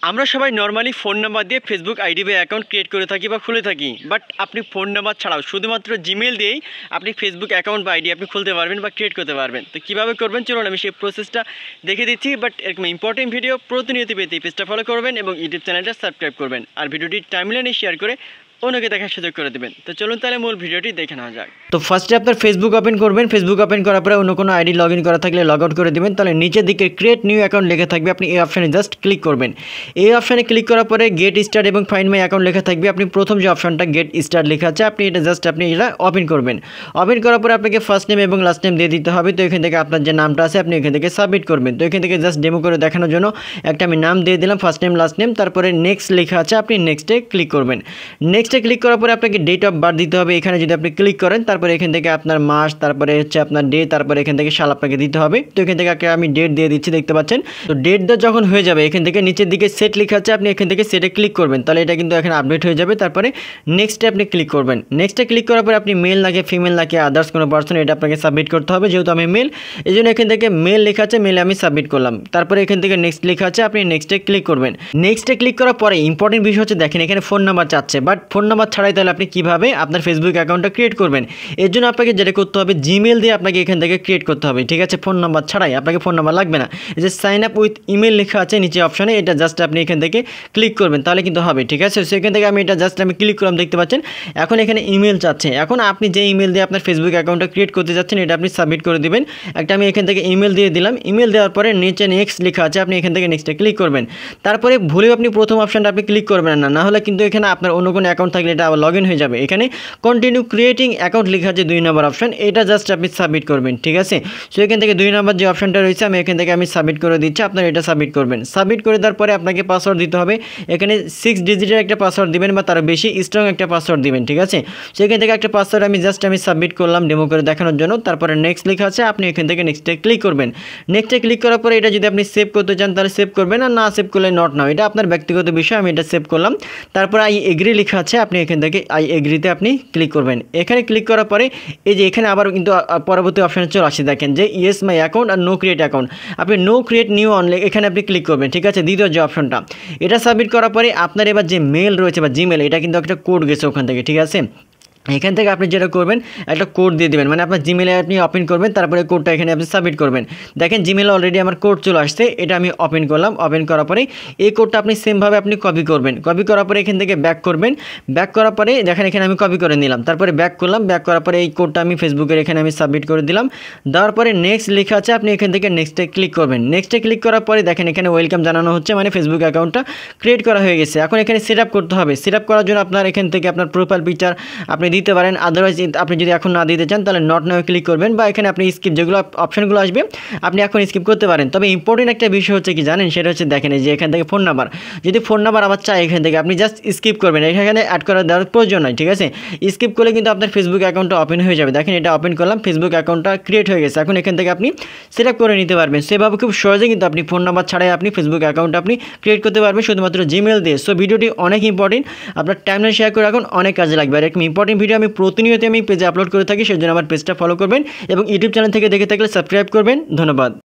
আমরা সবাই normally phone number দিয়ে ফেসবুক আইডি বা অ্যাকাউন্ট ক্রিয়েট করে থাকি বা খুলে থাকি, বাট আপনি ফোন নাম্বার ছাড়াও শুধুমাত্র জিমেল দিয়েই আপনি ফেসবুক অ্যাকাউন্ট বা আইডি আপনি খুলতে পারবেন বা ক্রিয়েট করতে পারবেন। তো কীভাবে করবেন চলুন আমি সেই প্রসেসটা দেখে দিচ্ছি। বাট এরকম ইম্পর্টেন্ট ভিডিও প্রতিনিয়ত পেতে পেজটা ফলো করবেন এবং ইউটিউব চ্যানেলটা সাবস্ক্রাইব করবেন, আর ভিডিওটি টাইমলাইনে শেয়ার করে অন্যকে দেখার সুযোগ করে দেবেন। তো চলুন তাহলে মূল ভিডিওটি দেখে নেওয়া যাক। তো ফার্স্টে আপনার ফেসবুক ওপেন করবেন। ফেসবুক ওপেন করার পরে অন্য কোনো আইডি লগ ইন করা থাকলে লগ আউট করে দেবেন। তাহলে নিচের দিকে ক্রিয়েট নিউ অ্যাকাউন্ট লেখা থাকবে, আপনি এই অপশানে জাস্ট ক্লিক করবেন। এই অপশানে ক্লিক করার পরে গেট স্টার্ট এবং ফাইন্ড মাই অ্যাকাউন্ট লেখা থাকবে। আপনি প্রথম যে অপশানটা গেট স্টার্ট লেখা আছে আপনি এটা ওপেন করবেন। ওপেন করার পরে আপনাকে ফার্স্ট নেম এবং লাস্ট নেম দিয়ে দিতে হবে। তো এখান থেকে আপনার যে নামটা আছে আপনি এখান থেকে সাবমিট করবেন। তো এখান থেকে জাস্ট ডেমো করে দেখানোর জন্য একটা আমি নাম দিয়ে দিলাম, ফার্স্ট নেম লাস্ট নেম, তারপরে নেক্সট লেখা আছে আপনি নেক্সটে ক্লিক করবেন। নেক্সটে ক্লিক করার পরে আপনাকে ডেট অফ বার্থ দিতে হবে। এখানে যদি আপনি ক্লিক করেন তারপরে এখান থেকে আপনার মাস, তারপরে হচ্ছে আপনার ডে, তারপরে এখান থেকে সাল আপনাকে দিতে হবে। তো এখান থেকে আমি ডেট দিয়ে দিচ্ছি, দেখতে পাচ্ছেন। তো ডেট দেওয়া যখন হয়ে যাবে এখান থেকে নিচের দিকে সেট লেখা আছে, আপনি এখান থেকে সেটে ক্লিক করবেন। তাহলে এটা কিন্তু এখানে আপডেট হয়ে যাবে। তারপরে নেক্সটে আপনি ক্লিক করবেন। নেক্সটে ক্লিক করার পরে আপনি মেল নাকি ফিমেল নাকি আদার্স কোনো পার্সন এটা আপনাকে সাবমিট করতে হবে। যেহেতু আমি মেল, এই জন্য এখান থেকে মেল লেখা আছে, মেলে আমি সাবমিট করলাম। তারপরে এখান থেকে নেক্সট লেখা আছে, আপনি নেক্সটে ক্লিক করবেন। নেক্সটে ক্লিক করার পরে ইম্পর্টেন্ট বিষয় হচ্ছে দেখেন এখানে ফোন নাম্বার চাচ্ছে, বাট ফোন নাম্বার ছাড়াই তাহলে আপনি কীভাবে আপনার ফেসবুক অ্যাকাউন্টটা ক্রিয়েট করবেন। এর জন্য আপনাকে যেটা করতে হবে জিমেল দিয়ে আপনাকে এখান থেকে ক্রিয়েট করতে হবে, ঠিক আছে। ফোন নাম্বার ছাড়াই, আপনাকে ফোন নাম্বার লাগবে না। এই যে সাইন আপ উইথ ইমেল লেখা আছে নিচে অপশানে, এটা জাস্ট আপনি এখান থেকে ক্লিক করবেন, তাহলে কিন্তু হবে, ঠিক আছে। সেখান থেকে আমি এটা জাস্ট আমি ক্লিক করলাম, দেখতে পাচ্ছেন। এখন এখানে ইমেল চাচ্ছে। এখন আপনি যে ইমেল দিয়ে আপনার ফেসবুক অ্যাকাউন্টটা ক্রিয়েট করতে যাচ্ছেন এটা আপনি সাবমিট করে দেবেন। একটা আমি এখান থেকে ইমেল দিয়ে দিলাম। ইমেল দেওয়ার পরে নিচে নেক্সট লেখা আছে, আপনি এখান থেকে নেক্সটে ক্লিক করবেন। তারপরে ভুলেও আপনি প্রথম অপশানটা আপনি ক্লিক করবেন না, হলে কিন্তু এখানে আপনার অন্য কোনো অ্যাকাউন্ট থাকলে এটা আবার লগ ইন হয়ে যাবে। এখানে কন্টিনিউ ক্রিয়েটিং অ্যাকাউন্ট লেখা আছে 2 নম্বর অপশান, এটা জাস্ট আপনি সাবমিট করবেন, ঠিক আছে। সো এখান থেকে 2 নম্বর যে অপশানটা রয়েছে আমি এখান থেকে আমি সাবমিট করে দিচ্ছি, আপনার এটা সাবমিট করবেন। সাবমিট করে দেওয়ার পরে আপনাকে পাসওয়ার্ড দিতে হবে। এখানে 6 ডিজিটের একটা পাসওয়ার্ড দিবেন বা তার বেশি স্ট্রং একটা পাসওয়ার্ড দিবেন, ঠিক আছে। সেখান থেকে একটা পাসওয়ার্ড আমি সাবমিট করলাম ডেমো করে দেখানোর জন্য। তারপরে নেক্সট লেখা আছে, আপনি এখান থেকে নেক্সটে ক্লিক করবেন। নেক্সটে ক্লিক করার পরে এটা যদি আপনি সেভ করতে চান তাহলে সেভ করবেন, আর না সেভ করলে নট নাও, এটা আপনার ব্যক্তিগত বিষয়। আমি এটা সেভ করলাম। তারপর আই এগ্রি লেখা আছে, আপনি এখান থেকে আই এগ্রিতে আপনি ক্লিক করবেন। এখানে ক্লিক করার পরে এই যে এখানে আবার কিন্তু পরবর্তী অপশানে চলে আসছে, দেখেন যে ইয়েস মাই অ্যাকাউন্ট আর নো ক্রিয়েট অ্যাকাউন্ট। আপনি নো ক্রিয়েট নিউ অনলি এখানে আপনি ক্লিক করবেন, ঠিক আছে, দ্বিতীয় যে অপশনটা। এটা সাবমিট করার পরে আপনার এবার যে মেল রয়েছে বা জিমেল, এটা কিন্তু একটা কোড গেছে ওখান থেকে, ঠিক আছে। এখান থেকে আপনি যেটা করবেন একটা কোড দিয়ে দেবেন, মানে আপনার জিমেলে আপনি ওপেন করবেন, তারপরে কোডটা এখানে আপনি সাবমিট করবেন। দেখেন জিমেলে অলরেডি আমার কোড চলে আসছে, এটা আমি ওপেন করলাম। ওপেন করার পরে এই কোডটা আপনি সেমভাবে আপনি কপি করবেন। কপি করার পরে এখান থেকে ব্যাক করবেন। ব্যাক করার পরে দেখেন এখানে আমি কপি করে নিলাম, তারপরে ব্যাক করলাম। ব্যাক করার পরে এই কোডটা আমি ফেসবুকের এখানে আমি সাবমিট করে দিলাম। দেওয়ার পরে নেক্সট লেখা আছে, আপনি এখান থেকে নেক্সটে ক্লিক করবেন। নেক্সটে ক্লিক করার পরে দেখেন এখানে ওয়েলকাম জানানো হচ্ছে, মানে ফেসবুক অ্যাকাউন্টটা ক্রিয়েট করা হয়ে গেছে। এখন এখানে সেট আপ করতে হবে। সেট আপ করার জন্য আপনার এখান থেকে আপনার প্রোফাইল পিকচার আপনি দিতে পারেন, আদারওয়াইজ আপনি যদি এখন না দিতে চান তাহলে নট নাও ক্লিক করবেন, বা এখানে আপনি স্কিপ যেগুলো অপশনগুলো আসবে আপনি এখন স্কিপ করতে পারেন। তবে ইম্পর্টেন্ট একটা বিষয় হচ্ছে কি জানেন, সেটা হচ্ছে দেখেন যে এখান থেকে ফোন নাম্বার, যদি ফোন নাম্বার আবার চাই এখান থেকে আপনি জাস্ট স্কিপ করবেন, এখানে অ্যাড করা দেওয়ার প্রয়োজন নয়, ঠিক আছে। স্কিপ করলে কিন্তু আপনার ফেসবুক অ্যাকাউন্টটা ওপেন হয়ে যাবে। দেখেন এটা ওপেন করলাম, ফেসবুক অ্যাকাউন্টটা ক্রিয়েট হয়ে গেছে। এখন এখান থেকে আপনি সেট আপ করে নিতে পারবেন। সেভাবে খুব সহজে কিন্তু আপনি ফোন নাম্বার ছাড়াই আপনি ফেসবুক অ্যাকাউন্ট আপনি ক্রিয়েট করতে পারবেন শুধুমাত্র জিমেল দিয়ে। সো ভিডিওটি অনেক ইম্পর্টেন্ট, আপনার টাইমলাইন শেয়ার করে রাখুন, অনেক কাজে লাগবে। আর এরকম ইম্পর্টেন্ট ভিডিও আমি প্রতিনিয়ত আমি পেজে আপলোড করে থাকি, সেজন্য আমার পেজটা ফলো করবেন এবং ইউটিউব চ্যানেল থেকে দেখে থাকলে সাবস্ক্রাইব করবেন। ধন্যবাদ।